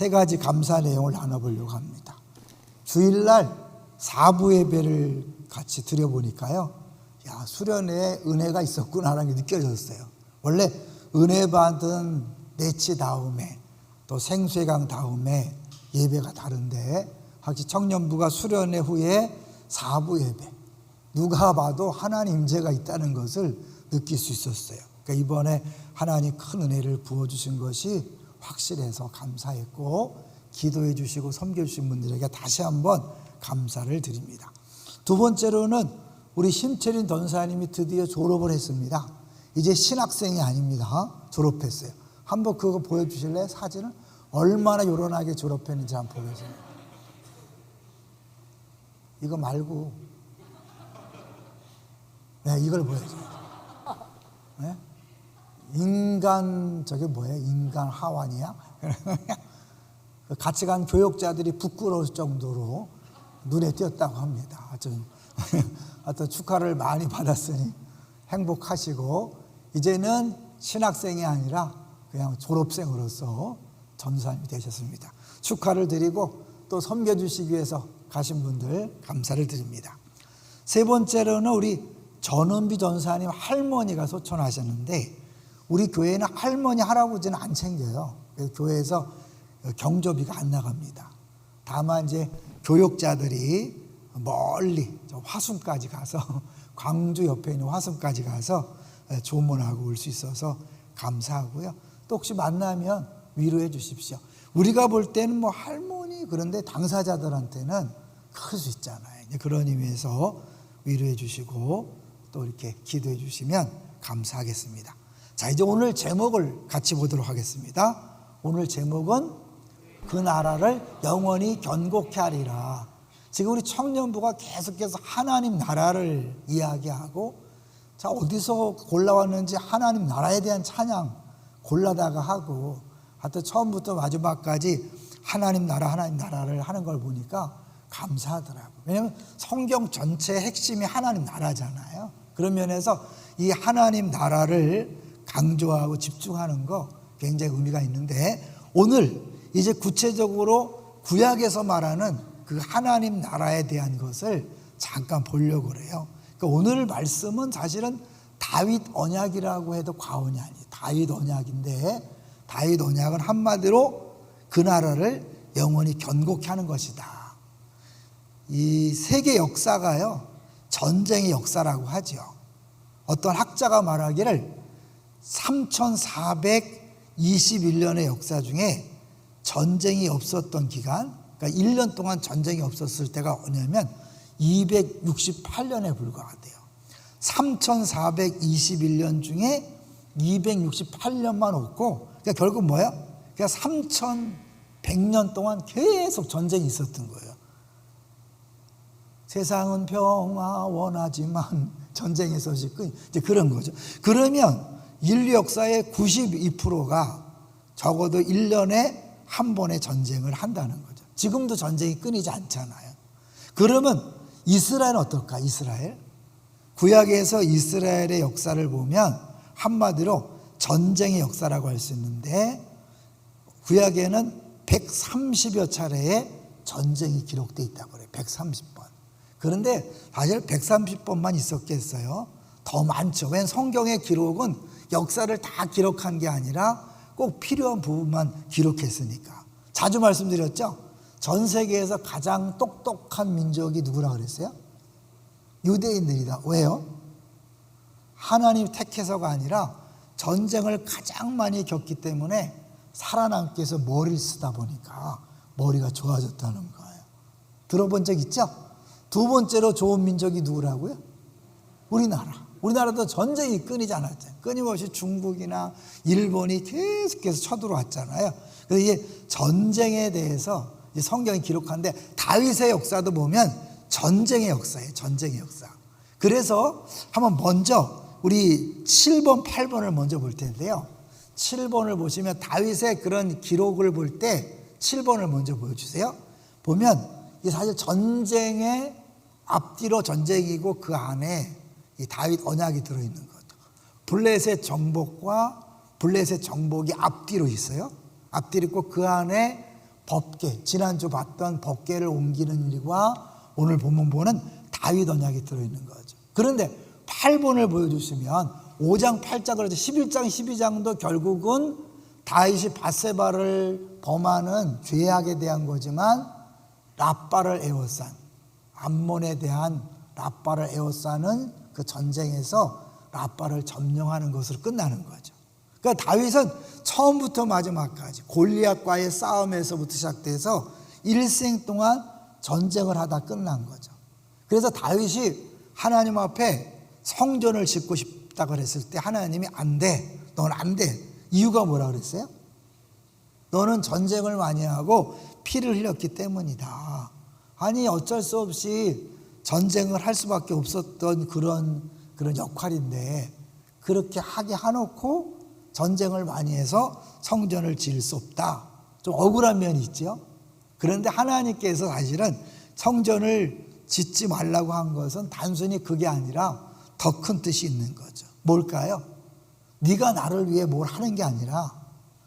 세 가지 감사 내용을 나눠보려고 합니다. 주일날 사부 예배를 같이 드려보니까요, 야, 수련회에 은혜가 있었구나라는 게 느껴졌어요. 원래 은혜 받은 내치 다음에 또 생수강 다음에 예배가 다른데, 확실히 청년부가 수련회 후에 사부 예배, 누가 봐도 하나님 임재가 있다는 것을 느낄 수 있었어요. 그러니까 이번에 하나님 큰 은혜를 부어주신 것이 확실해서 감사했고, 기도해 주시고 섬겨 주신 분들에게 다시 한번 감사를 드립니다. 두 번째로는 우리 심채린 전사님이 드디어 졸업을 했습니다. 이제 신학생이 아닙니다. 졸업했어요. 한번 그거 보여주실래요? 사진을? 얼마나 요란하게 졸업했는지 한번 보여주세요. 이거 말고, 네, 이걸 보여줘요. 네? 인간, 저게 뭐예요? 인간 하완이야? 같이 간 교역자들이 부끄러울 정도로 눈에 띄었다고 합니다. 하여튼 축하를 많이 받았으니 행복하시고, 이제는 신학생이 아니라 그냥 졸업생으로서 전사님이 되셨습니다. 축하를 드리고 또 섬겨주시기 위해서 가신 분들 감사를 드립니다. 세 번째로는 우리 전은비 전사님 할머니가 소천하셨는데, 우리 교회는 할머니 할아버지는 안 챙겨요. 그래서 교회에서 경조비가 안 나갑니다. 다만 이제 교역자들이 멀리 화순까지 가서 광주 옆에 있는 화순까지 가서 조문하고 올 수 있어서 감사하고요. 또 혹시 만나면 위로해 주십시오. 우리가 볼 때는 뭐 할머니, 그런데 당사자들한테는 클 수 있잖아요. 그런 의미에서 위로해 주시고 또 이렇게 기도해 주시면 감사하겠습니다. 자, 이제 오늘 제목을 같이 보도록 하겠습니다. 오늘 제목은 그 나라를 영원히 견고케 하리라. 지금 우리 청년부가 계속해서 하나님 나라를 이야기하고, 자, 어디서 골라왔는지 하나님 나라에 대한 찬양 골라다가 하고, 하여튼 처음부터 마지막까지 하나님 나라를 하는 걸 보니까 감사하더라고요. 왜냐하면 성경 전체의 핵심이 하나님 나라잖아요. 그런 면에서 이 하나님 나라를 강조하고 집중하는 거 굉장히 의미가 있는데, 오늘 이제 구체적으로 구약에서 말하는 그 하나님 나라에 대한 것을 잠깐 보려고 그래요. 그러니까 오늘 말씀은 사실은 다윗 언약이라고 해도 과언이 아니에요. 다윗 언약인데, 다윗 언약은 한마디로 그 나라를 영원히 견고케 하는 것이다. 이 세계 역사가요, 전쟁의 역사라고 하죠. 어떤 학자가 말하기를 3421년의 역사 중에 전쟁이 없었던 기간, 그러니까 1년 동안 전쟁이 없었을 때가 뭐냐면 268년에 불과하대요. 3421년 중에 268년만 없고, 그러니까 결국 뭐야? 그러니까 3100년 동안 계속 전쟁이 있었던 거예요. 세상은 평화 원하지만 전쟁의 소식 끝, 이제 그런 거죠. 그러면 인류 역사의 92%가 적어도 1년에 한 번의 전쟁을 한다는 거죠. 지금도 전쟁이 끊이지 않잖아요. 그러면 이스라엘은 어떨까? 이스라엘? 구약에서 이스라엘의 역사를 보면 한마디로 전쟁의 역사라고 할 수 있는데, 구약에는 130여 차례의 전쟁이 기록되어 있다고 그래요. 130번. 그런데 사실 130번만 있었겠어요? 더 많죠. 왜냐하면 성경의 기록은 역사를 다 기록한 게 아니라 꼭 필요한 부분만 기록했으니까. 자주 말씀드렸죠? 전 세계에서 가장 똑똑한 민족이 누구라 그랬어요? 유대인들이다. 왜요? 하나님 택해서가 아니라 전쟁을 가장 많이 겪기 때문에 살아남기 위해서 머리를 쓰다 보니까 머리가 좋아졌다는 거예요. 들어본 적 있죠? 두 번째로 좋은 민족이 누구라고요? 우리나라. 우리나라도 전쟁이 끊이지 않았잖아요. 끊임없이 중국이나 일본이 계속해서 쳐들어왔잖아요. 그래서 이게 전쟁에 대해서 성경이 기록하는데, 다윗의 역사도 보면 전쟁의 역사예요. 전쟁의 역사. 그래서 한번 먼저 우리 7번, 8번을 먼저 볼 텐데요. 7번을 보시면 다윗의 그런 기록을 볼 때 7번을 먼저 보여주세요. 보면 이게 사실 전쟁의 앞뒤로 전쟁이고 그 안에 이 다윗 언약이 들어있는 거죠. 블레셋 정복과 블레셋 정복이 앞뒤로 있어요. 앞뒤로 있고 그 안에 법궤, 지난주 봤던 법궤를 옮기는 일과 오늘 본문 보는 다윗 언약이 들어있는 거죠. 그런데 8본을 보여주시면 5장, 8장, 그래서 11장, 12장도 결국은 다윗이 밧세바를 범하는 죄악에 대한 거지만 랍바를 에워싼, 암몬에 대한 랍바를 에워싸는 그 전쟁에서 랍바를 점령하는 것으로 끝나는 거죠. 그러니까 다윗은 처음부터 마지막까지 골리앗과의 싸움에서부터 시작돼서 일생 동안 전쟁을 하다 끝난 거죠. 그래서 다윗이 하나님 앞에 성전을 짓고 싶다 그랬을 때 하나님이 안 돼, 넌 안 돼. 이유가 뭐라 그랬어요? 너는 전쟁을 많이 하고 피를 흘렸기 때문이다. 아니 어쩔 수 없이 전쟁을 할 수밖에 없었던 그런 역할인데 그렇게 하게 해놓고 전쟁을 많이 해서 성전을 지을 수 없다. 좀 억울한 면이 있죠. 그런데 하나님께서 사실은 성전을 짓지 말라고 한 것은 단순히 그게 아니라 더 큰 뜻이 있는 거죠. 뭘까요? 네가 나를 위해 뭘 하는 게 아니라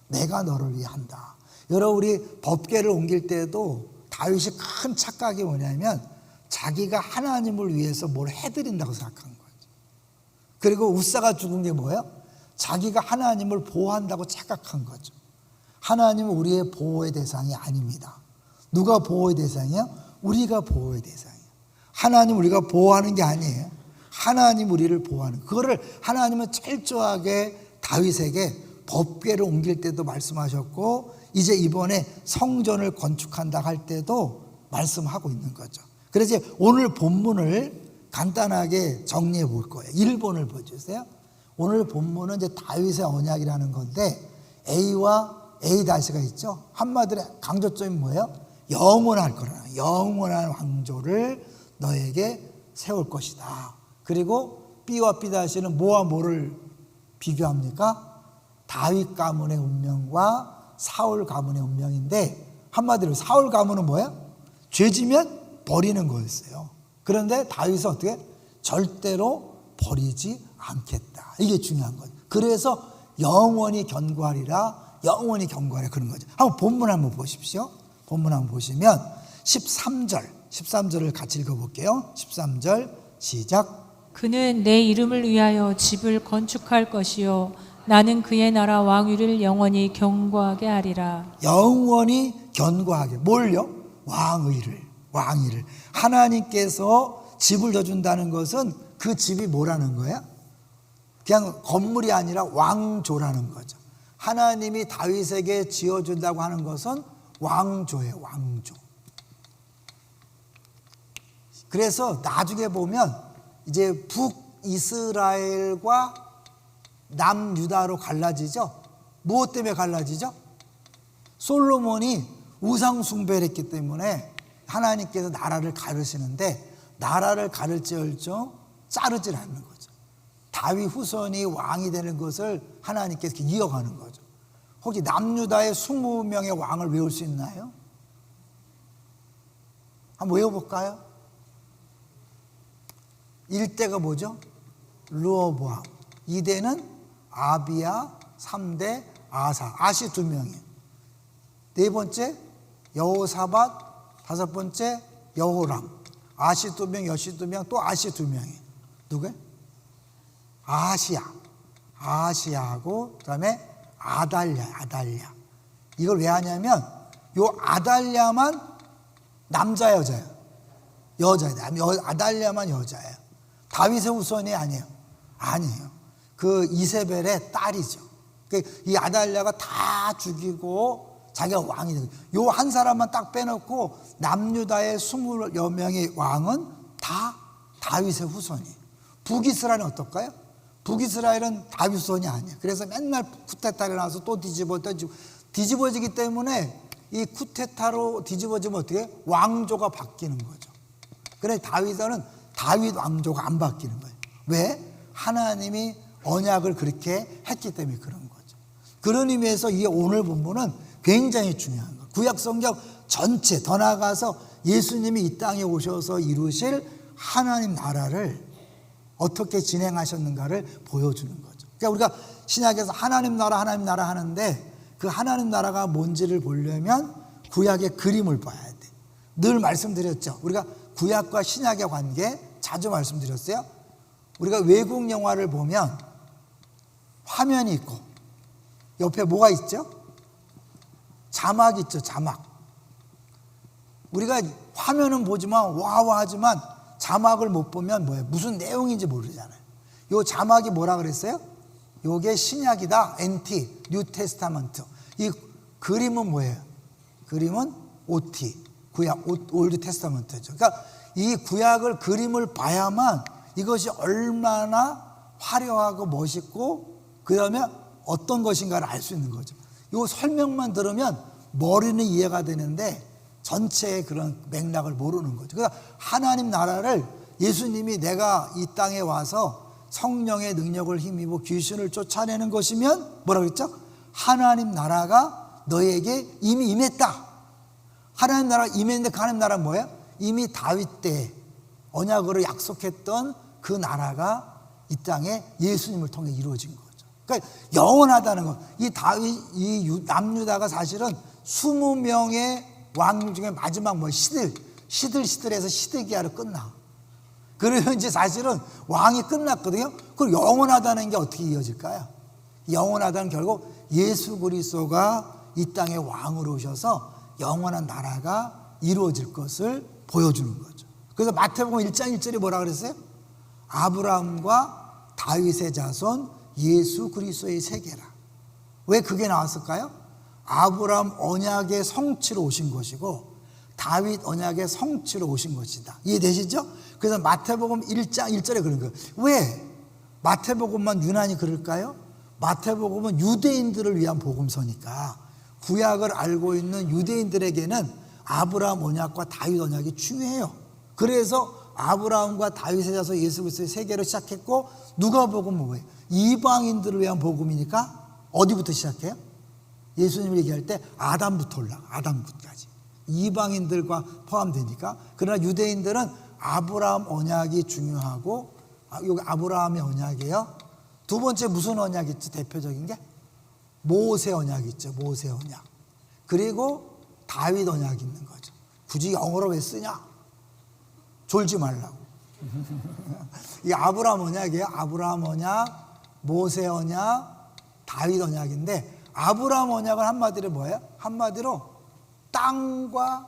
내가 너를 위해 한다. 여러분 우리 법궤를 옮길 때도 다윗이 큰 착각이 뭐냐면 자기가 하나님을 위해서 뭘 해드린다고 생각한 거죠. 그리고 우사가 죽은 게 뭐예요? 자기가 하나님을 보호한다고 착각한 거죠. 하나님은 우리의 보호의 대상이 아닙니다. 누가 보호의 대상이에요? 우리가 보호의 대상이에요. 하나님 우리가 보호하는 게 아니에요. 하나님 우리를 보호하는, 그거를 하나님은 철저하게 다윗에게 법궤를 옮길 때도 말씀하셨고 이제 이번에 성전을 건축한다 할 때도 말씀하고 있는 거죠. 그래서 오늘 본문을 간단하게 정리해 볼 거예요. 1본을 보여주세요. 오늘 본문은 이제 다윗의 언약이라는 건데 A와 A-가 있죠. 한마디로 강조점이 뭐예요? 영원할 거라. 영원한 왕조를 너에게 세울 것이다. 그리고 B와 B-는 뭐와 뭐를 비교합니까? 다윗 가문의 운명과 사울 가문의 운명인데 한마디로 사울 가문은 뭐예요? 죄지면 버리는 거였어요. 그런데 다윗은 어떻게? 절대로 버리지 않겠다. 이게 중요한 거죠. 그래서 영원히 견고하리라, 영원히 견고하리라 그런 거죠. 한번 본문 한번 보십시오. 본문 한번 보시면 13절을 같이 읽어볼게요. 13절 시작. 그는 내 이름을 위하여 집을 건축할 것이요 나는 그의 나라 왕위를 영원히 견고하게 하리라. 영원히 견고하게. 뭘요? 왕위를. 하나님께서 집을 져준다는 것은 그 집이 뭐라는 거야? 그냥 건물이 아니라 왕조라는 거죠. 하나님이 다윗에게 지어준다고 하는 것은 왕조예요. 왕조. 그래서 나중에 보면 이제 북이스라엘과 남유다로 갈라지죠. 무엇 때문에 갈라지죠? 솔로몬이 우상 숭배를 했기 때문에 하나님께서 나라를 가르시는데 나라를 가를지언정 자르질 않는 거죠. 다윗 후손이 왕이 되는 것을 하나님께서 이어가는 거죠. 혹시 남유다의 20명의 왕을 외울 수 있나요? 한번 외워볼까요? 1대가 뭐죠? 르호보암. 2대는 아비야, 3대 아사. 아시 2명이에요. 4번째 여호사밧, 5번째 여호람. 아시 2명, 여시 2명, 또 아시 2명이에요. 누구예요? 아시야하고 그다음에 아달랴. 이걸 왜 하냐면 요 아달랴만 남자 여자예요. 아달랴만 여자예요. 다윗의 후손이 아니에요. 그 이세벨의 딸이죠. 이 아달랴가 다 죽이고 자기가 왕이 되고 요 한 사람만 딱 빼놓고 남유다의 20여 명의 왕은 다 다윗의 후손이에요. 북이스라엘은 어떨까요? 북이스라엘은 다윗 후손이 아니에요. 그래서 맨날 쿠데타를 나서 또 뒤집어지기 때문에 이 쿠데타로 뒤집어지면 어떻게 해요? 왕조가 바뀌는 거죠. 그래서 다윗 왕조가 안 바뀌는 거예요. 왜? 하나님이 언약을 그렇게 했기 때문에 그런 거죠. 그런 의미에서 이 오늘 본문은 굉장히 중요한 거예요. 구약 성경 전체, 더 나아가서 예수님이 이 땅에 오셔서 이루실 하나님 나라를 어떻게 진행하셨는가를 보여주는 거죠. 그러니까 우리가 신약에서 하나님 나라 하는데 그 하나님 나라가 뭔지를 보려면 구약의 그림을 봐야 돼. 늘 말씀드렸죠. 우리가 구약과 신약의 관계 자주 말씀드렸어요. 우리가 외국 영화를 보면 화면이 있고 옆에 뭐가 있죠? 자막이 있죠. 자막. 우리가 화면은 보지만 와와 하지만 자막을 못 보면 뭐예요? 무슨 내용인지 모르잖아요. 요 자막이 뭐라 그랬어요? 요게 신약이다. NT, 뉴 테스타먼트. 이 그림은 뭐예요? 그림은 OT, 구약, 올드 테스타먼트죠. 그러니까 이 구약을 그림을 봐야만 이것이 얼마나 화려하고 멋있고 그 다음에 어떤 것인가를 알 수 있는 거죠. 이 설명만 들으면 머리는 이해가 되는데 전체의 그런 맥락을 모르는 거죠. 그러니까 하나님 나라를 예수님이 내가 이 땅에 와서 성령의 능력을 힘입어 귀신을 쫓아내는 것이면 뭐라고 했죠? 하나님 나라가 너에게 이미 임했다. 하나님 나라가 임했는데 그 하나님 나라는 뭐예요? 이미 다윗 때 언약으로 약속했던 그 나라가 이 땅에 예수님을 통해 이루어진 거죠. 그러니까 영원하다는 거. 이 다윗, 이 남유다가 사실은 20명의 왕 중에 마지막 뭐 시들시들해서 시드기야로 끝나. 그러면 이제 사실은 왕이 끝났거든요. 그럼 영원하다는 게 어떻게 이어질까요? 영원하다는 결국 예수 그리스도가 이 땅에 왕으로 오셔서 영원한 나라가 이루어질 것을 보여주는 거죠. 그래서 마태복음 1장 1절에 뭐라 그랬어요? 아브라함과 다윗의 자손 예수 그리스도의 세계라. 왜 그게 나왔을까요? 아브라함 언약의 성취로 오신 것이고 다윗 언약의 성취로 오신 것이다. 이해되시죠? 그래서 마태복음 1장 1절에 그런 거예요. 왜 마태복음만 유난히 그럴까요? 마태복음은 유대인들을 위한 복음서니까 구약을 알고 있는 유대인들에게는 아브라함 언약과 다윗 언약이 중요해요. 그래서 아브라함과 다윗의 자손 예수 그리스도의 세계로 시작했고 누가복음은 뭐예요? 이방인들을 위한 복음이니까 어디부터 시작해요? 예수님을 얘기할 때 아담부터 올라가. 아담까지. 이방인들과 포함되니까. 그러나 유대인들은 아브라함 언약이 중요하고 여기 아브라함의 언약이에요. 두 번째 무슨 언약이 있죠? 대표적인 게 모세 언약이 있죠. 모세 언약. 그리고 다윗 언약이 있는 거죠. 굳이 영어로 왜 쓰냐? 졸지 말라고. 이 아브라함 언약이에요. 아브라함 언약, 모세 언약, 다윗 언약인데 아브라함 언약은 한마디로 뭐예요? 한마디로 땅과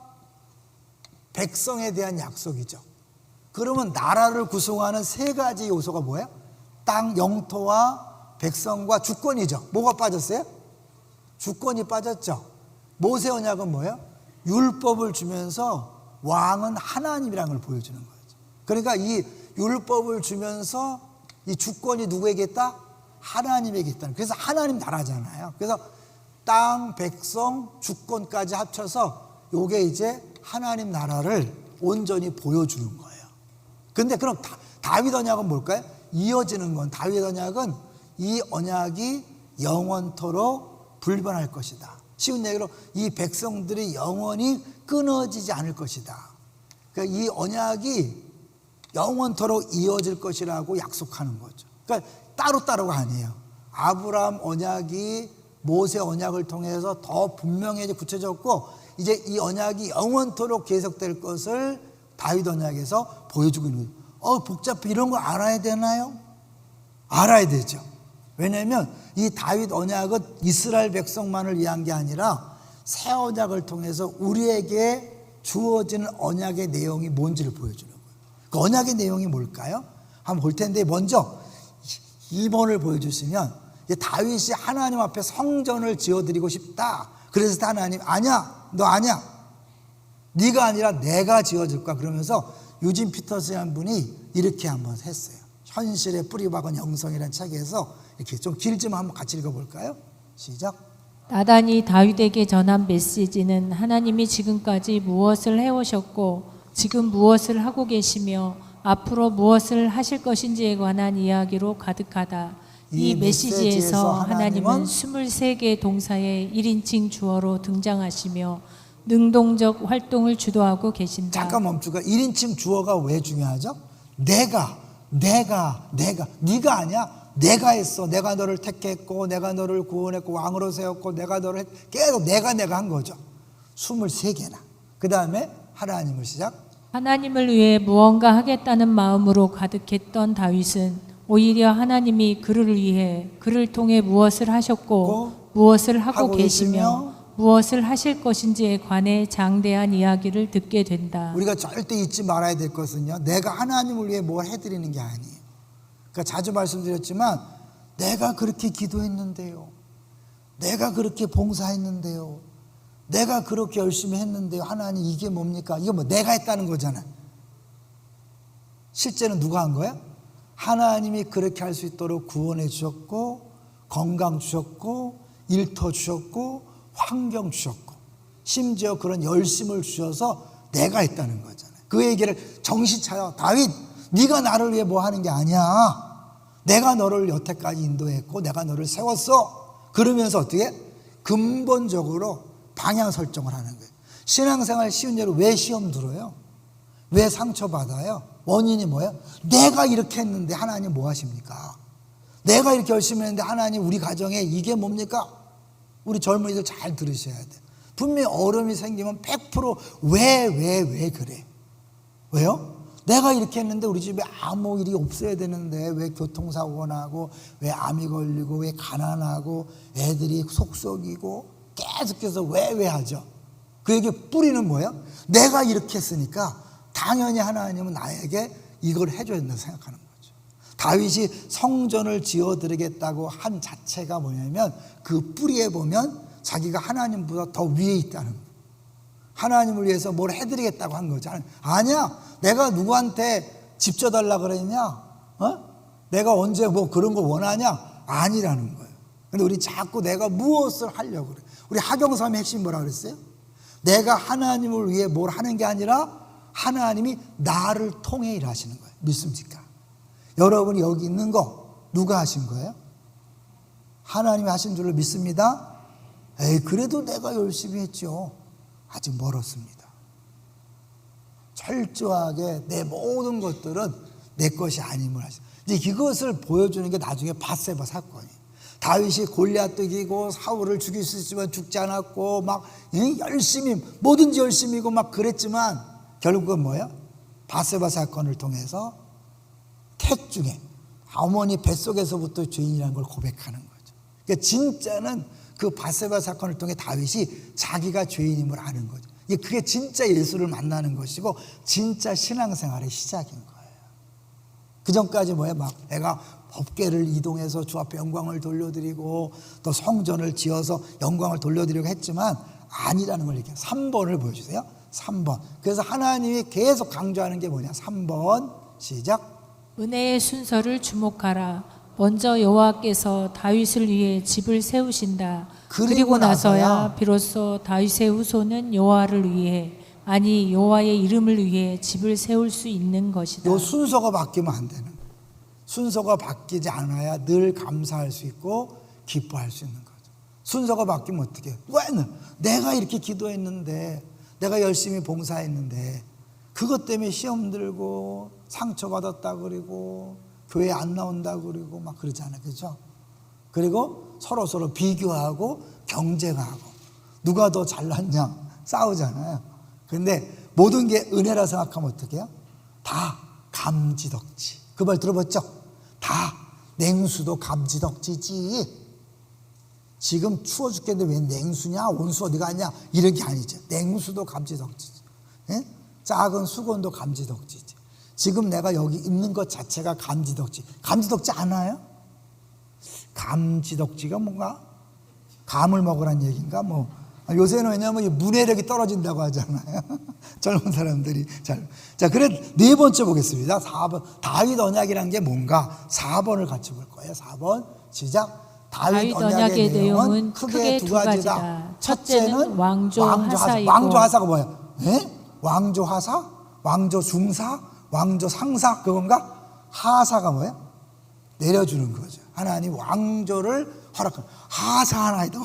백성에 대한 약속이죠. 그러면 나라를 구성하는 세 가지 요소가 뭐예요? 땅, 영토와 백성과 주권이죠. 뭐가 빠졌어요? 주권이 빠졌죠. 모세 언약은 뭐예요? 율법을 주면서 왕은 하나님이라는 걸 보여주는 거죠. 그러니까 이 율법을 주면서 이 주권이 누구에게 있다? 하나님에게 있다. 그래서 하나님 나라잖아요. 그래서 땅, 백성, 주권까지 합쳐서 요게 이제 하나님 나라를 온전히 보여주는 거예요. 근데 그럼 다윗 언약은 뭘까요? 이어지는 건 다윗 언약은 이 언약이 영원토록 불변할 것이다. 쉬운 얘기로 이 백성들이 영원히 끊어지지 않을 것이다. 그러니까 이 언약이 영원토록 이어질 것이라고 약속하는 거죠. 그러니까 따로따로가 아니에요. 아브라함 언약이 모세 언약을 통해서 더 분명히 구체적고 이제 이 언약이 영원토록 계속될 것을 다윗 언약에서 보여주고 있는 거예요. 복잡해. 이런 거 알아야 되나요? 알아야 되죠. 왜냐하면 이 다윗 언약은 이스라엘 백성만을 위한 게 아니라 새 언약을 통해서 우리에게 주어지는 언약의 내용이 뭔지를 보여주는 거예요. 그 언약의 내용이 뭘까요? 한번 볼 텐데 먼저 2번을 보여주시면 다윗이 하나님 앞에 성전을 지어드리고 싶다. 그래서 하나님 아니야, 너 아니야. 네가 아니라 내가 지어줄 거야. 그러면서 유진 피터스라는 분이 이렇게 한번 했어요. 현실의 뿌리박은 영성이라는 책에서 이렇게 좀 길지만 한번 같이 읽어볼까요? 시작. 나단이 다윗에게 전한 메시지는 하나님이 지금까지 무엇을 해오셨고 지금 무엇을 하고 계시며 앞으로 무엇을 하실 것인지에 관한 이야기로 가득하다. 이 메시지에서 하나님은 23개 동사의 1인칭 주어로 등장하시며 능동적 활동을 주도하고 계신다. 잠깐 멈추고 1인칭 주어가 왜 중요하죠? 내가 네가 아니야. 내가 했어. 내가 너를 택했고 내가 너를 구원했고 왕으로 세웠고 내가 너를 계속 내가 한 거죠. 23개나. 그 다음에 하나님을 시작. 하나님을 위해 무언가 하겠다는 마음으로 가득했던 다윗은 오히려 하나님이 그를 위해 그를 통해 무엇을 하셨고 무엇을 하고 계시며 무엇을 하실 것인지에 관해 장대한 이야기를 듣게 된다. 우리가 절대 잊지 말아야 될 것은요, 내가 하나님을 위해 뭘 해드리는 게 아니에요. 그러니까 자주 말씀드렸지만 내가 그렇게 기도했는데요, 내가 그렇게 봉사했는데요, 내가 그렇게 열심히 했는데요, 하나님 이게 뭡니까? 이거 뭐 내가 했다는 거잖아요. 실제는 누가 한 거야? 하나님이 그렇게 할 수 있도록 구원해 주셨고, 건강 주셨고, 일터 주셨고, 환경 주셨고, 심지어 그런 열심을 주셔서 내가 했다는 거잖아요. 그 얘기를 정신 차려. 다윗, 네가 나를 위해 뭐 하는 게 아니야. 내가 너를 여태까지 인도했고 내가 너를 세웠어. 그러면서 어떻게? 근본적으로 방향 설정을 하는 거예요. 신앙생활 쉬운 예로 왜 시험 들어요? 왜 상처받아요? 원인이 뭐예요? 내가 이렇게 했는데 하나님 뭐 하십니까? 내가 이렇게 열심히 했는데 하나님 우리 가정에 이게 뭡니까? 우리 젊은이들 잘 들으셔야 돼요. 분명히 어려움이 생기면 100% 왜 그래? 왜요? 내가 이렇게 했는데 우리 집에 아무 일이 없어야 되는데 왜 교통사고가 나고 왜 암이 걸리고 왜 가난하고 애들이 속썩이고 계속해서 왜 하죠? 그 얘기 뿌리는 뭐예요? 내가 이렇게 했으니까 당연히 하나님은 나에게 이걸 해줘야 된다고 생각하는 거죠. 다윗이 성전을 지어드리겠다고 한 자체가 뭐냐면 그 뿌리에 보면 자기가 하나님보다 더 위에 있다는 거예요. 하나님을 위해서 뭘 해드리겠다고 한 거죠. 아니야, 내가 누구한테 집 져달라 그랬냐? 내가 언제 뭐 그런 거 원하냐? 아니라는 거예요. 근데 우리 자꾸 내가 무엇을 하려고 그래. 우리 하경삼의 핵심 뭐라 그랬어요? 내가 하나님을 위해 뭘 하는 게 아니라 하나님이 나를 통해 일하시는 거예요. 믿습니까? 여러분이 여기 있는 거 누가 하신 거예요? 하나님이 하신 줄로 믿습니다. 에이, 그래도 내가 열심히 했죠. 아직 멀었습니다. 철저하게 내 모든 것들은 내 것이 아님을 하시죠. 이제 이것을 보여주는 게 나중에 밧세바 사건이에요. 다윗이 골리앗도 이기고 사울을 죽일 수 있지만 죽지 않았고 막 열심히 뭐든지 열심히고 막 그랬지만 결국은 뭐예요? 밧세바 사건을 통해서 택 중에 어머니 뱃속에서부터 죄인이라는 걸 고백하는 거죠. 그러니까 진짜는 그 밧세바 사건을 통해 다윗이 자기가 죄인임을 아는 거죠. 그게 진짜 예수를 만나는 것이고 진짜 신앙생활의 시작인 거예요. 그 전까지 뭐예요? 막 내가 법궤를 이동해서 주 앞에 영광을 돌려드리고 또 성전을 지어서 영광을 돌려드리려고 했지만 아니라는 걸 얘기해요. 3번을 보여주세요. 3번. 그래서 하나님이 계속 강조하는 게 뭐냐? 3번 시작. 은혜의 순서를 주목하라. 먼저 여호와께서 다윗을 위해 집을 세우신다. 그리고 나서야 비로소 다윗의 후손은 여호와를 위해, 아니 여호와의 이름을 위해 집을 세울 수 있는 것이다. 이 순서가 바뀌면 안 되는 거예요. 순서가 바뀌지 않아야 늘 감사할 수 있고 기뻐할 수 있는 거죠. 순서가 바뀌면 어떻게 해요? 왜 내가 이렇게 기도했는데, 내가 열심히 봉사했는데 그것 때문에 시험 들고 상처받았다 그러고 교회 안 나온다 그러고 막 그러잖아요. 그렇죠? 그리고 서로 비교하고 경쟁하고 누가 더 잘났냐 싸우잖아요. 그런데 모든 게 은혜라 생각하면 어떻게 해요? 다 감지덕지. 그 말 들어봤죠? 다 냉수도 감지덕지지. 지금 추워 죽겠는데 왜 냉수냐? 온수 어디 갔냐? 이런 게 아니죠. 냉수도 감지덕지지. 예? 작은 수건도 감지덕지지. 지금 내가 여기 있는 것 자체가 감지덕지. 감지덕지 않아요? 감지덕지가 뭔가? 감을 먹으란 얘기인가? 뭐 요새는 왜냐하면 문해력이 떨어진다고 하잖아요. 젊은 사람들이 잘. 자, 그래 네 번째 보겠습니다. 4번. 다윗 언약이란 게 뭔가? 4번을 같이 볼 거예요. 4번 시작. 다윗 언약의 내용은 크게 두 가지다. 첫째는 왕조 하사이고. 왕조 하사가 뭐예요? 예? 왕조 하사? 왕조 중사? 왕조 상사? 그건가? 하사가 뭐예요? 내려주는 거죠. 하나님 왕조를 허락하는 하사 하나이다.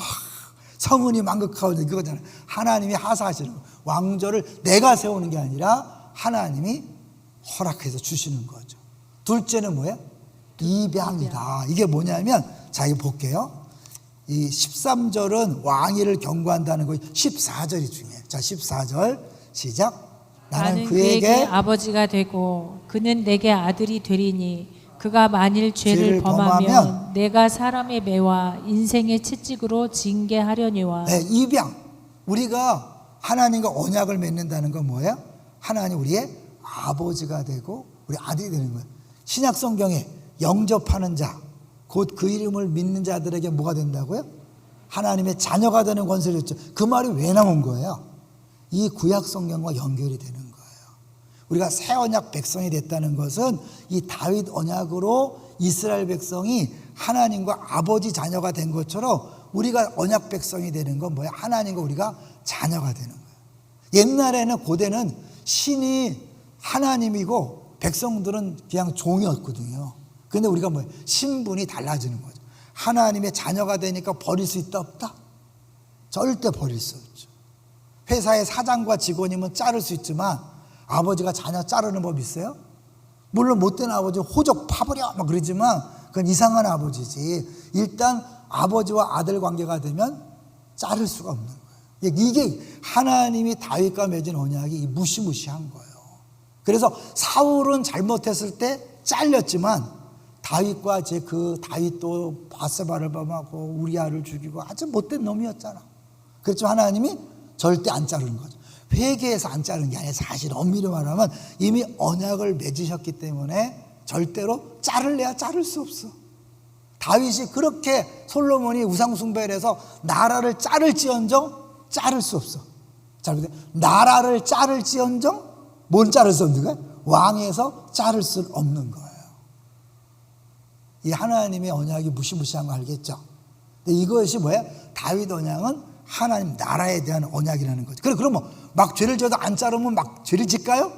성은이 만극하고 그거잖아요. 하나님이 하사하시는 거예요. 왕조를 내가 세우는 게 아니라 하나님이 허락해서 주시는 거죠. 둘째는 뭐예요? 입양이다. 이게 뭐냐면, 자, 이거 볼게요. 이 13절은 왕위를 경고한다는 거, 14절이 중요해요. 자, 14절 시작. 나는 그에게 아버지가 되고 그는 내게 아들이 되리니 그가 만일 죄를 범하면 내가 사람의 매와 인생의 채찍으로 징계하려니와. 네, 입양. 우리가 하나님과 언약을 맺는다는 건 뭐예요? 하나님 우리의 아버지가 되고 우리 아들이 되는 거예요. 신약 성경에 영접하는 자, 곧 그 이름을 믿는 자들에게 뭐가 된다고요? 하나님의 자녀가 되는 권세를 줬죠. 그 말이 왜 나온 거예요? 이 구약 성경과 연결이 되는 거예요. 우리가 새 언약 백성이 됐다는 것은 이 다윗 언약으로 이스라엘 백성이 하나님과 아버지 자녀가 된 것처럼 우리가 언약 백성이 되는 건 뭐야? 하나님과 우리가 자녀가 되는 거예요. 옛날에는 고대는 신이 하나님이고 백성들은 그냥 종이었거든요. 그런데 우리가 뭐예요? 신분이 달라지는 거죠. 하나님의 자녀가 되니까 버릴 수 있다 없다? 절대 버릴 수 없죠. 회사의 사장과 직원이면 자를 수 있지만 아버지가 자녀 자르는 법 있어요? 물론 못된 아버지 호적 파버려 막 그러지만 그건 이상한 아버지지. 일단 아버지와 아들 관계가 되면 자를 수가 없는 거예요. 이게 하나님이 다윗과 맺은 언약이 무시무시한 거예요. 그래서 사울은 잘못했을 때 잘렸지만 다윗과 다윗도 바세바를 범하고 우리아를 죽이고 아주 못된 놈이었잖아. 그렇지만 하나님이 절대 안 자르는 거죠. 회개해서 안 자르는 게 아니라 사실 엄밀히 말하면 이미 언약을 맺으셨기 때문에 절대로 자를래야 자를 수 없어. 다윗이 그렇게 솔로몬이 우상숭배를 해서 나라를 자를지언정 자를 수 없어. 나라를 자를지언정 뭘 자를 수 없는 거야? 왕에서 자를 수 없는 거예요. 이 하나님의 언약이 무시무시한 거 알겠죠? 근데 이것이 뭐야? 다윗 언약은 하나님 나라에 대한 언약이라는 거죠. 그럼 막 죄를 져도 안 자르면 막 죄를 짓까요?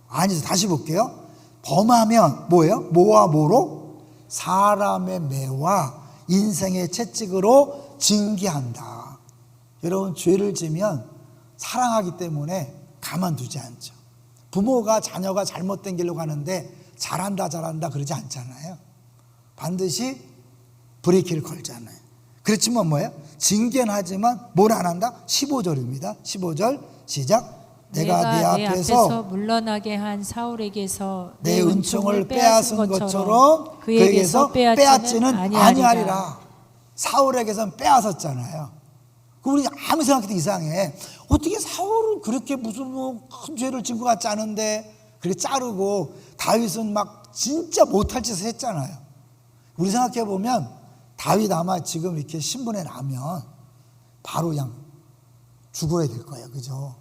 아니죠. 다시 볼게요. 범하면 뭐예요? 뭐와 뭐로? 사람의 매와 인생의 채찍으로 징계한다. 여러분, 죄를 지면 사랑하기 때문에 가만두지 않죠. 부모가 자녀가 잘못된 길로 가는데 잘한다 그러지 않잖아요. 반드시 브레이크를 걸잖아요. 그렇지만 뭐예요? 징계는 하지만 뭘 안 한다? 15절입니다. 15절 시작. 내가 내 앞에서 물러나게 한 사울에게서 내 은총을 빼앗은 것처럼 그에게서 빼앗지는 아니하리라. 사울에게서는 빼앗았잖아요. 우리 아무 생각해도 이상해. 어떻게 사울은 그렇게 무슨 큰 죄를 진 것 같지 않은데 그렇게 자르고 다윗은 막 진짜 못할 짓을 했잖아요. 우리 생각해 보면 다윗 아마 지금 이렇게 신분에 나면 바로 그냥 죽어야 될 거예요. 그죠?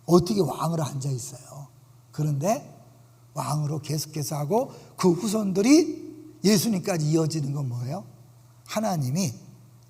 어떻게 왕으로 앉아 있어요. 그런데 왕으로 계속해서 하고 그 후손들이 예수님까지 이어지는 건 뭐예요? 하나님이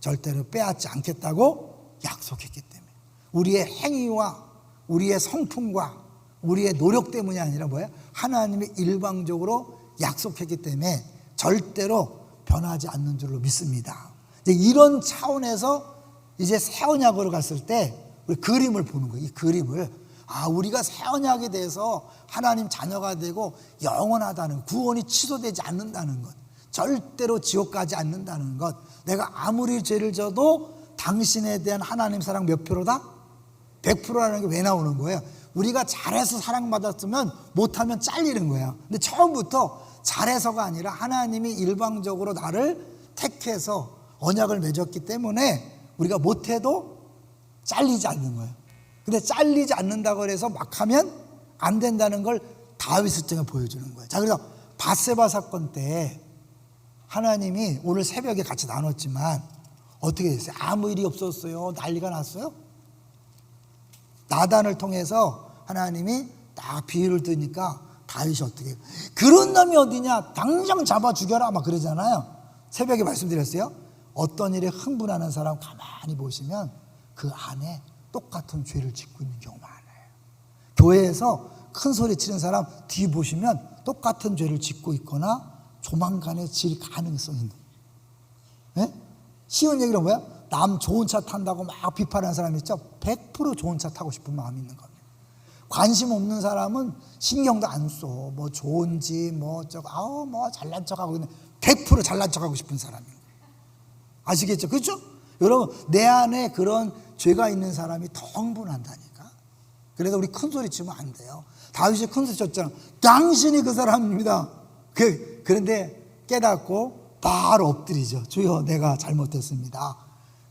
절대로 빼앗지 않겠다고 약속했기 때문에. 우리의 행위와 우리의 성품과 우리의 노력 때문이 아니라 뭐예요? 하나님이 일방적으로 약속했기 때문에 절대로 변하지 않는 줄로 믿습니다. 이제 이런 차원에서 이제 새 언약으로 갔을 때 우리 그림을 보는 거예요. 이 그림을. 우리가 새 언약에 대해서 하나님 자녀가 되고 영원하다는, 구원이 취소되지 않는다는 것, 절대로 지옥 가지 않는다는 것, 내가 아무리 죄를 져도 당신에 대한 하나님 사랑 몇 프로다? 100%라는 게 왜 나오는 거예요? 우리가 잘해서 사랑받았으면 못하면 잘리는 거예요. 근데 처음부터 잘해서가 아니라 하나님이 일방적으로 나를 택해서 언약을 맺었기 때문에 우리가 못해도 잘리지 않는 거예요. 근데 잘리지 않는다고 해서 막 하면 안 된다는 걸 다윗을 통해 보여주는 거예요. 자, 그래서 바세바 사건 때 하나님이 오늘 새벽에 같이 나눴지만 어떻게 됐어요? 아무 일이 없었어요. 난리가 났어요. 나단을 통해서 하나님이 딱 비유를 드니까 다윗이 어떻게 해요? 그런 놈이 어디냐? 당장 잡아 죽여라 막 그러잖아요. 새벽에 말씀드렸어요. 어떤 일에 흥분하는 사람 가만히 보시면 그 안에 똑같은 죄를 짓고 있는 경우가 많아요. 교회에서 큰 소리 치는 사람 뒤 보시면 똑같은 죄를 짓고 있거나 조만간에 질 가능성이 있는. 네? 쉬운 얘기는 뭐야? 남 좋은 차 탄다고 막 비판하는 사람 있죠? 100% 좋은 차 타고 싶은 마음이 있는 겁니다. 관심 없는 사람은 신경도 안 써. 뭐 좋은지 뭐 잘난 척하고 있는 100% 잘난 척하고 싶은 사람이에요. 아시겠죠? 그렇죠? 여러분, 내 안에 그런 죄가 있는 사람이 더 흥분한다니까. 그래서 우리 큰 소리 치면 안 돼요. 다윗이 큰 소리 쳤잖아. 당신이 그 사람입니다. 그런데 깨닫고 바로 엎드리죠. 주여, 내가 잘못했습니다.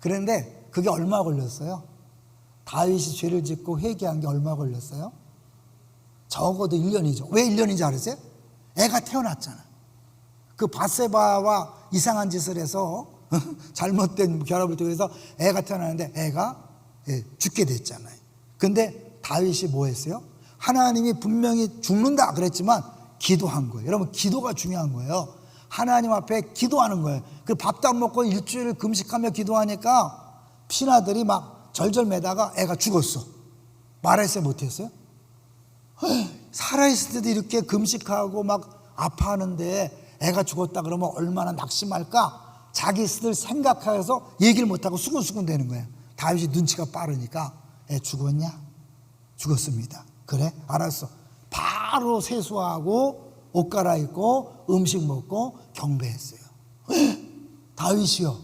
그런데 그게 얼마 걸렸어요? 다윗이 죄를 짓고 회개한 게 얼마 걸렸어요? 적어도 1년이죠. 왜 1년인지 알으세요? 애가 태어났잖아. 그 바세바와 이상한 짓을 해서 잘못된 결합을 통해서 애가 태어나는데 애가 죽게 됐잖아요. 근데 다윗이 뭐 했어요? 하나님이 분명히 죽는다 그랬지만 기도한 거예요. 여러분, 기도가 중요한 거예요. 하나님 앞에 기도하는 거예요. 그 밥도 안 먹고 일주일 금식하며 기도하니까 피나들이 막 절절매다가 애가 죽었어. 말했어요, 못했어요? 살아있을 때도 이렇게 금식하고 막 아파하는데 애가 죽었다 그러면 얼마나 낙심할까? 자기들 생각해서 얘기를 못하고 수근수근 되는 거예요. 다윗이 눈치가 빠르니까 애 죽었냐? 죽었습니다. 그래? 알았어. 바로 세수하고 옷 갈아입고 음식 먹고 경배했어요. 다윗이요,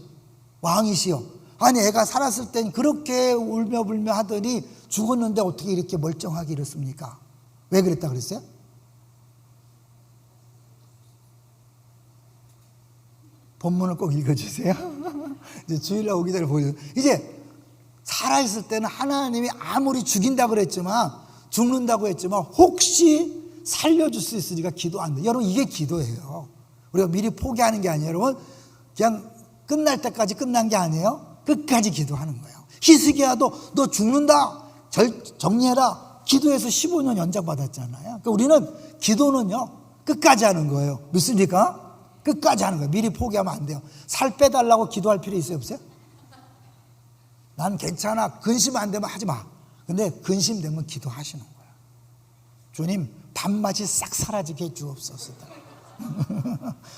왕이시여, 아니 애가 살았을 땐 그렇게 울며불며 하더니 죽었는데 어떻게 이렇게 멀쩡하게 이렇습니까? 왜 그랬다 그랬어요? 본문을 꼭 읽어주세요. 이제 주일날 오기 전에 보여줘요. 이제 살아있을 때는 하나님이 아무리 죽인다고 그랬지만, 죽는다고 했지만 혹시 살려줄 수 있으니까 기도 안 돼. 여러분, 이게 기도예요. 우리가 미리 포기하는 게 아니에요. 여러분, 그냥 끝날 때까지 끝난 게 아니에요. 끝까지 기도하는 거예요. 히스기야도 너 죽는다, 정리해라 기도해서 15년 연장받았잖아요. 그러니까 우리는 기도는요 끝까지 하는 거예요. 믿습니까? 끝까지 하는 거예요. 미리 포기하면 안 돼요. 살 빼달라고 기도할 필요 있어요, 없어요? 난 괜찮아, 근심 안 되면 하지 마. 근데 근심되면 기도하시는 거예요. 주님, 밥맛이 싹 사라지게 해주옵소서.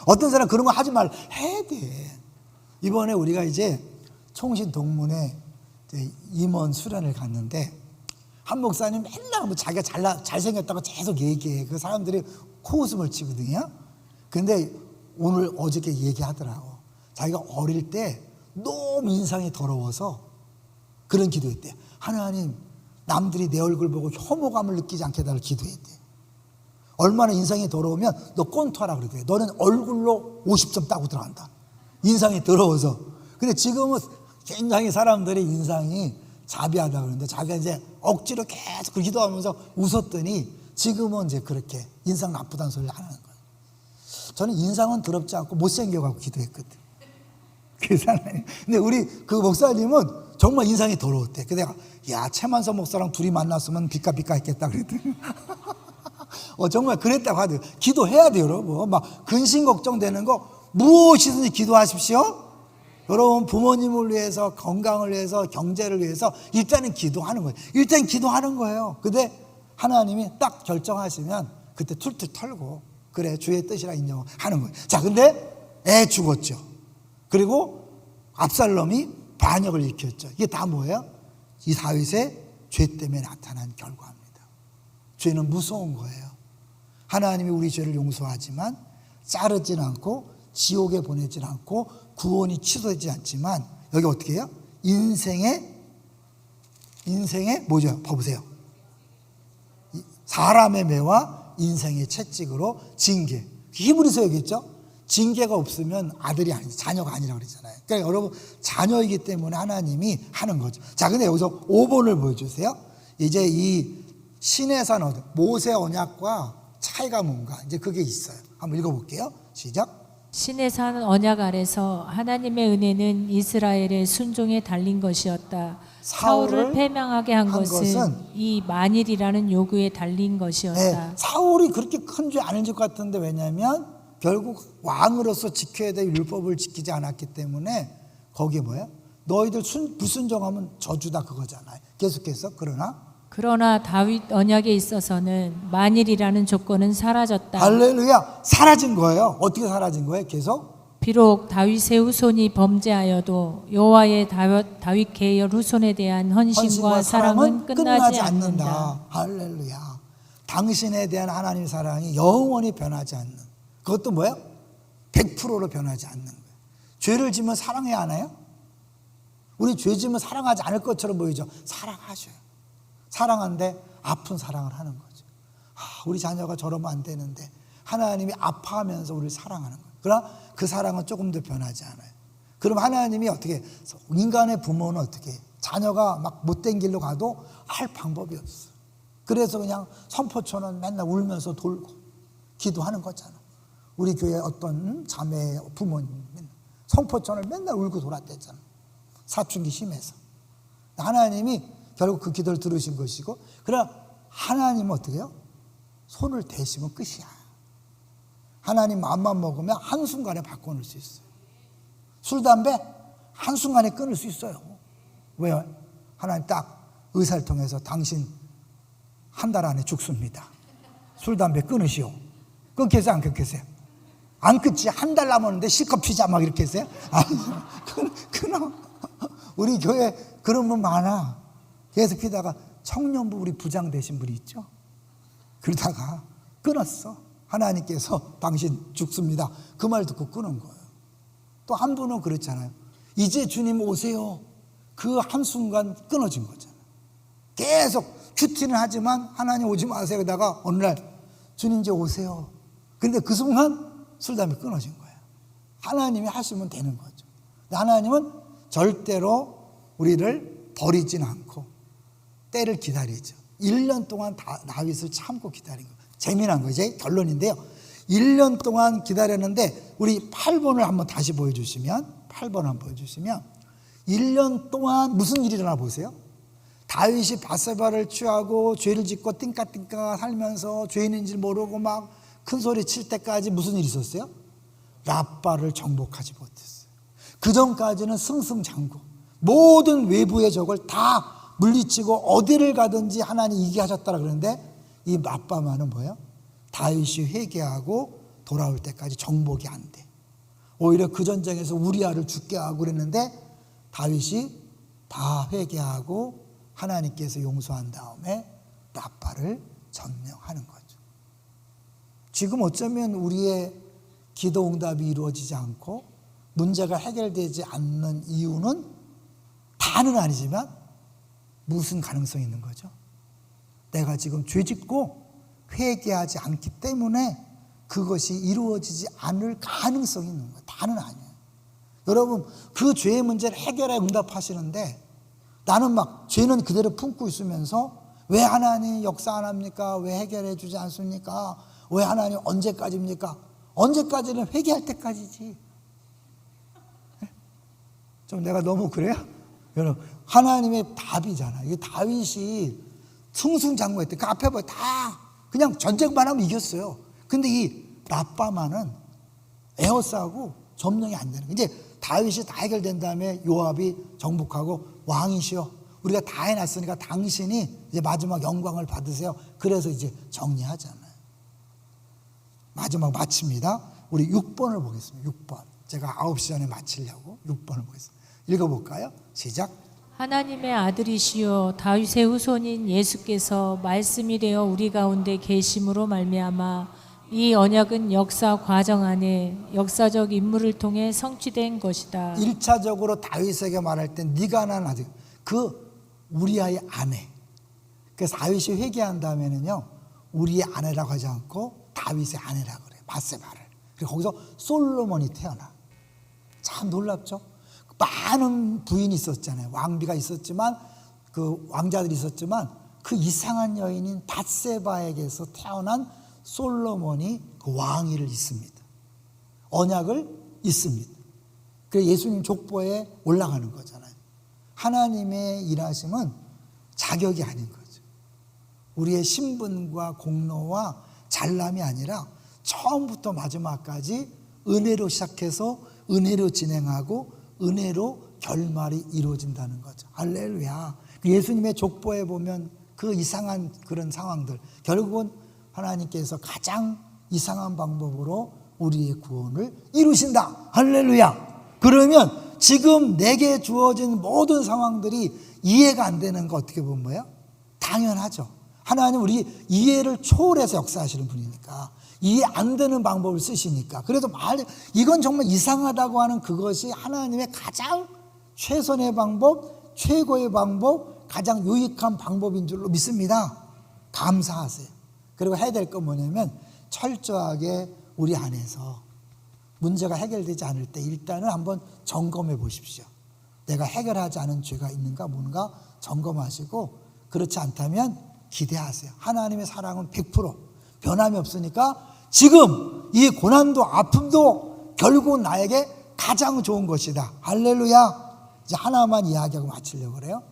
어떤 사람 그런 거 하지 말, 해야 돼. 이번에 우리가 이제 총신동문회 임원 수련을 갔는데 한 목사님 맨날 뭐 자기가 잘생겼다고 계속 얘기해. 그 사람들이 코웃음을 치거든요. 근데 오늘 어저께 얘기하더라고. 자기가 어릴 때 너무 인상이 더러워서 그런 기도했대. 하나님, 남들이 내 얼굴 보고 혐오감을 느끼지 않게 해달라고 기도했대. 얼마나 인상이 더러우면 너 꼰토하라 그러대. 너는 얼굴로 50점 따고 들어간다. 인상이 더러워서. 근데 지금은 굉장히 사람들이 인상이 자비하다 그러는데 자기가 이제 억지로 계속 그 기도하면서 웃었더니 지금은 이제 그렇게 인상 나쁘다는 소리를 하는 거예요. 저는 인상은 더럽지 않고 못생겨갖고 기도했거든. 그 사람이. 근데 우리 그 목사님은 정말 인상이 더러웠대. 그래서 내가, 야, 최만서 목사랑 둘이 만났으면 비까비까 했겠다 그랬더니. 정말 그랬다고 하더라고요. 기도해야 돼요, 여러분. 막 근심 걱정되는 거 무엇이든지 기도하십시오. 여러분, 부모님을 위해서, 건강을 위해서, 경제를 위해서 일단은 기도하는 거예요. 일단 기도하는 거예요. 근데 하나님이 딱 결정하시면 그때 툴툴 털고, 그래, 주의 뜻이라 인정하는 거예요. 자, 근데 애 죽었죠. 그리고 압살롬이 반역을 일으켰죠. 이게 다 뭐예요? 이 다윗의 죄 때문에 나타난 결과입니다. 죄는 무서운 거예요. 하나님이 우리 죄를 용서하지만 자르진 않고 지옥에 보내진 않고 구원이 취소되지 않지만 여기 어떻게 해요? 인생의 뭐죠? 봐보세요. 사람의 매와 인생의 채찍으로 징계. 히브리서 여기 있죠? 징계가 없으면 아들이 아니, 자녀가 아니라고 그러잖아요. 그러니까 여러분, 자녀이기 때문에 하나님이 하는 거죠. 자, 근데 여기서 5번을 보여주세요. 이제 이 시내산 언약, 모세 언약과 차이가 뭔가, 이제 그게 있어요. 한번 읽어볼게요. 시작. 시내산 언약 아래서 하나님의 은혜는 이스라엘의 순종에 달린 것이었다. 사울을 패망하게 한 것은 이 만일이라는 요구에 달린 것이었다. 네, 사울이 그렇게 큰 죄 아닌 것 같은데 왜냐하면 결국 왕으로서 지켜야 될 율법을 지키지 않았기 때문에 거기에 뭐예요? 너희들 불순종하면 저주다 그거잖아요. 계속해서 그러나 다윗 언약에 있어서는 만일이라는 조건은 사라졌다. 할렐루야. 사라진 거예요. 어떻게 사라진 거예요? 계속 비록 다윗의 후손이 범죄하여도 여호와의 다윗 계열 후손에 대한 헌신과 사랑은 끝나지 않는다. 할렐루야. 당신에 대한 하나님의 사랑이 영원히 변하지 않는, 그것도 뭐예요? 100%로 변하지 않는 거예요. 죄를 지면 사랑해야 하나요? 우리 죄 지면 사랑하지 않을 것처럼 보이죠? 사랑하셔요. 사랑하는데 아픈 사랑을 하는 거죠. 우리 자녀가 저러면 안 되는데 하나님이 아파하면서 우리를 사랑하는 거예요. 그러나 그 사랑은 조금 더 변하지 않아요. 그럼 하나님이 어떻게, 인간의 부모는 어떻게, 자녀가 막 못된 길로 가도 할 방법이 없어요. 그래서 그냥 선포처는 맨날 울면서 돌고 기도하는 거잖아. 우리 교회 어떤 자매 부모님 선포천을 맨날 울고 돌았댔잖아. 사춘기 심해서. 하나님이 결국 그 기도를 들으신 것이고, 그러나 하나님은 어떻게 해요? 손을 대시면 끝이야. 하나님 마음만 먹으면 한순간에 바꿔놓을 수 있어요. 술, 담배 한순간에 끊을 수 있어요. 왜요? 하나님 딱 의사를 통해서 당신 한 달 안에 죽습니다. 술, 담배 끊으시오. 끊겠어요? 안 끊겠어요? 안 끊지. 한 달 남았는데 실컷 피자 막 이렇게 했어요? 아니, 끊어. 우리 교회 그런 분 많아. 계속 피다가 청년부 우리 부장 되신 분이 있죠. 그러다가 끊었어. 하나님께서 당신 죽습니다. 그 말 듣고 끊은 거예요. 또 한 분은 그렇잖아요. 이제 주님 오세요. 그 한순간 끊어진 거잖아요. 계속 큐티는 하지만 하나님 오지 마세요. 그러다가 어느 날 주님 이제 오세요. 그런데 그 순간 술, 담배 끊어진 거예요. 하나님이 하시면 되는 거죠. 하나님은 절대로 우리를 버리지는 않고 때를 기다리죠. 1년 동안 다윗을 참고 기다린 거예요. 재미난 거 이제 결론인데요. 1년 동안 기다렸는데 우리 8번을 한번 다시 보여주시면 8번 한번 보여주시면 1년 동안 무슨 일이 일어나 보세요. 다윗이 바세바를 취하고 죄를 짓고 띵까띵까 살면서 죄인인 줄 모르고 막 큰 소리 칠 때까지 무슨 일이 있었어요? 라빠를 정복하지 못했어요. 그 전까지는 승승장구 모든 외부의 적을 다 물리치고 어디를 가든지 하나님 이기게 하셨다라 그러는데 이 라빠만은 뭐예요? 다윗이 회개하고 돌아올 때까지 정복이 안 돼. 오히려 그 전쟁에서 우리아를 죽게 하고 그랬는데 다윗이 다 회개하고 하나님께서 용서한 다음에 라빠를 점령하는 거죠. 지금 어쩌면 우리의 기도 응답이 이루어지지 않고 문제가 해결되지 않는 이유는 다는 아니지만 무슨 가능성이 있는 거죠? 내가 지금 죄 짓고 회개하지 않기 때문에 그것이 이루어지지 않을 가능성이 있는 거예요. 다는 아니에요. 여러분, 그 죄의 문제를 해결해 응답하시는데 나는 막 죄는 그대로 품고 있으면서 왜 하나님 역사 안 합니까? 왜 해결해 주지 않습니까? 왜 하나님 언제까지입니까? 언제까지는 회개할 때까지지. 좀 내가 너무 그래요? 여러분, 하나님의 답이잖아. 이게 다윗이 승승장구했대. 그 앞에 봐, 다 그냥 전쟁만 하면 이겼어요. 근데 이 라빠만은 에워싸고 점령이 안 되는 거예요. 이제 다윗이 다 해결된 다음에 요압이 정복하고 왕이시여, 우리가 다 해놨으니까 당신이 이제 마지막 영광을 받으세요. 그래서 이제 정리하잖아요. 마지막 마칩니다. 우리 6번을 보겠습니다. 6번. 제가 9시 전에 마치려고 6번을 보겠습니다. 읽어볼까요? 시작. 하나님의 아들이시요 다윗의 후손인 예수께서 말씀이 되어 우리 가운데 계심으로 말미암아 이 언약은 역사 과정 안에 역사적 인물을 통해 성취된 것이다. 1차적으로 다윗에게 말할 때 네가 난 아들, 그 우리아의 아내. 그래서 다윗이 회개한 다음에는요, 우리의 아내라고 하지 않고 다윗의 아내라고 그래요. 바세바를. 그리고 거기서 솔로몬이 태어나. 참 놀랍죠? 많은 부인이 있었잖아요. 왕비가 있었지만, 그 왕자들이 있었지만 그 이상한 여인인 바세바에게서 태어난 솔로몬이 그 왕위를 잇습니다. 언약을 잇습니다. 그래서 예수님 족보에 올라가는 거잖아요. 하나님의 일하심은 자격이 아닌 거죠. 우리의 신분과 공로와 잘남이 아니라 처음부터 마지막까지 은혜로 시작해서 은혜로 진행하고 은혜로 결말이 이루어진다는 거죠. 할렐루야. 예수님의 족보에 보면 그 이상한 그런 상황들, 결국은 하나님께서 가장 이상한 방법으로 우리의 구원을 이루신다. 할렐루야. 그러면 지금 내게 주어진 모든 상황들이 이해가 안 되는 거 어떻게 보면 뭐예요? 당연하죠. 하나님 우리 이해를 초월해서 역사하시는 분이니까, 이해 안 되는 방법을 쓰시니까. 그래서 이건 정말 이상하다고 하는 그것이 하나님의 가장 최선의 방법, 최고의 방법, 가장 유익한 방법인 줄로 믿습니다. 감사하세요. 그리고 해야 될 건 뭐냐면 철저하게 우리 안에서 문제가 해결되지 않을 때 일단은 한번 점검해 보십시오. 내가 해결하지 않은 죄가 있는가 뭔가 점검하시고, 그렇지 않다면 기대하세요. 하나님의 사랑은 100% 변함이 없으니까 지금 이 고난도 아픔도 결국 나에게 가장 좋은 것이다. 할렐루야. 이제 하나만 이야기하고 마치려고 그래요.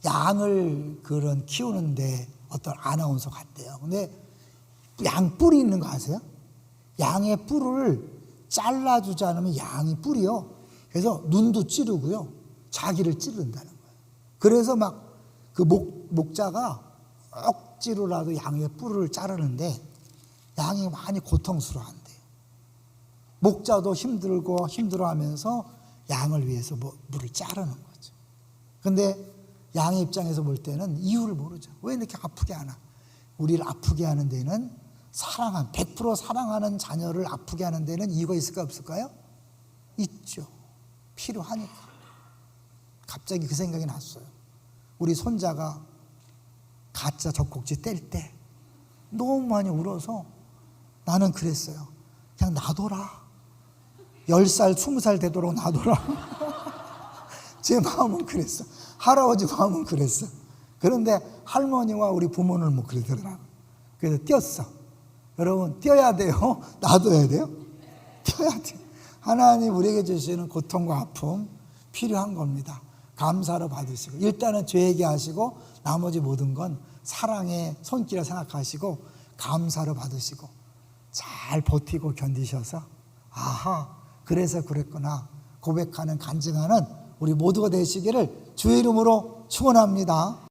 양을 키우는데 어떤 아나운서 갔대요. 근데 양 뿔이 있는 거 아세요? 양의 뿔을 잘라주지 않으면 양이 뿔이요. 그래서 눈도 찌르고요. 자기를 찌른다는 거예요. 그래서 막 그 목자가 억지로라도 양의 뿔을 자르는데 양이 많이 고통스러워한대요. 목자도 힘들어하면서 양을 위해서 물을 자르는 거죠. 근데 양의 입장에서 볼 때는 이유를 모르죠. 왜 이렇게 아프게 하나? 우리를 아프게 하는 데는 100% 사랑하는 자녀를 아프게 하는 데는 이유가 있을까 없을까요? 있죠. 필요하니까. 갑자기 그 생각이 났어요. 우리 손자가 가짜 젖꼭지 뗄 때 너무 많이 울어서 나는 그랬어요. 그냥 놔둬라. 10살, 20살 되도록 놔둬라. 제 마음은 그랬어. 할아버지 마음은 그랬어. 그런데 할머니와 우리 부모는 뭐 그러더라고요. 그래서 띄었어. 여러분, 띄어야 돼요? 놔둬야 돼요? 띄어야 돼요. 하나님 우리에게 주시는 고통과 아픔 필요한 겁니다. 감사로 받으시고, 일단은 죄에게 하시고 나머지 모든 건 사랑의 손길을 생각하시고 감사로 받으시고 잘 버티고 견디셔서, 아하, 그래서 그랬구나 고백하는, 간증하는 우리 모두가 되시기를 주의 이름으로 축원합니다.